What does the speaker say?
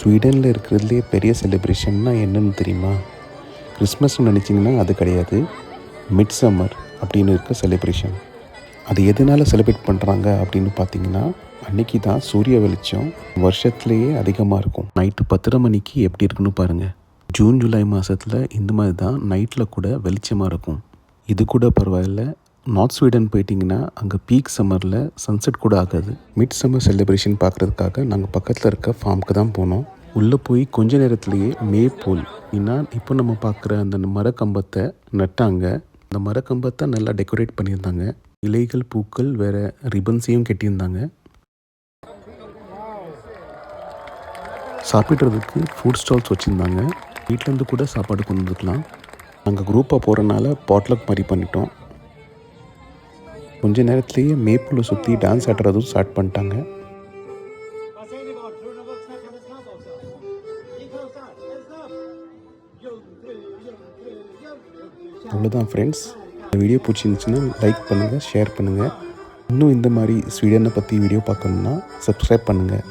ஸ்வீடனில் இருக்கிறதுலே பெரிய செலிப்ரேஷன்னா என்னென்னு தெரியுமா? கிறிஸ்மஸ்ன்னு நினச்சிங்கன்னா அது கிடையாது. மிட் சம்மர் அப்படின்னு இருக்க செலிப்ரேஷன். அது எதனால் செலிப்ரேட் பண்ணுறாங்க அப்படின்னு பார்த்தீங்கன்னா, அன்றைக்கி தான் சூரிய வெளிச்சம் வருஷத்துலேயே அதிகமாக இருக்கும். நைட்டு 10:30 மணிக்கு எப்படி இருக்குன்னு பாருங்கள். ஜூன் ஜூலை மாதத்தில் இந்த மாதிரி தான் நைட்டில் கூட வெளிச்சமாக இருக்கும். இது கூட பரவாயில்ல. நார்த் ஸ்வீடன் போயிட்டிங்கன்னா அங்கே பீக் சம்மரில் சன்செட் கூட ஆகாது. மிட் சம்மர் செலிப்ரேஷன் பார்க்குறதுக்காக நாங்கள் பக்கத்தில் இருக்க ஃபார்முக்கு தான் போனோம். உள்ளே போய் கொஞ்ச நேரத்துலேயே மேப்போல் ஏன்னா இப்போ நம்ம பார்க்குற அந்த மரக்கம்பத்தை நட்டாங்க. அந்த மரக்கம்பத்தை நல்லா டெக்கரேட் பண்ணியிருந்தாங்க. இலைகள், பூக்கள், வேறு ரிப்பன்ஸையும் கட்டியிருந்தாங்க. சாப்பிட்றதுக்கு ஃபுட் ஸ்டால்ஸ் வச்சுருந்தாங்க. வீட்டிலேருந்து கூட சாப்பாடு கொண்டு வந்துக்கலாம். நாங்கள் குரூப்பாக போகிறனால பாட்லக் மாதிரி பண்ணிட்டோம். கொஞ்ச நேரத்துலேயே மேப்பிளை சுற்றி டான்ஸ் ஆடுறதும் ஸ்டார்ட் பண்ணிட்டாங்க. அவ்வளோதான் ஃப்ரெண்ட்ஸ். இந்த வீடியோ பிடிச்சிருந்துச்சுன்னா லைக் பண்ணுங்கள், ஷேர் பண்ணுங்கள். இன்னும் இந்த மாதிரி ஸ்வீடனை பற்றி வீடியோ பார்க்கணுன்னா சப்ஸ்கிரைப் பண்ணுங்கள்.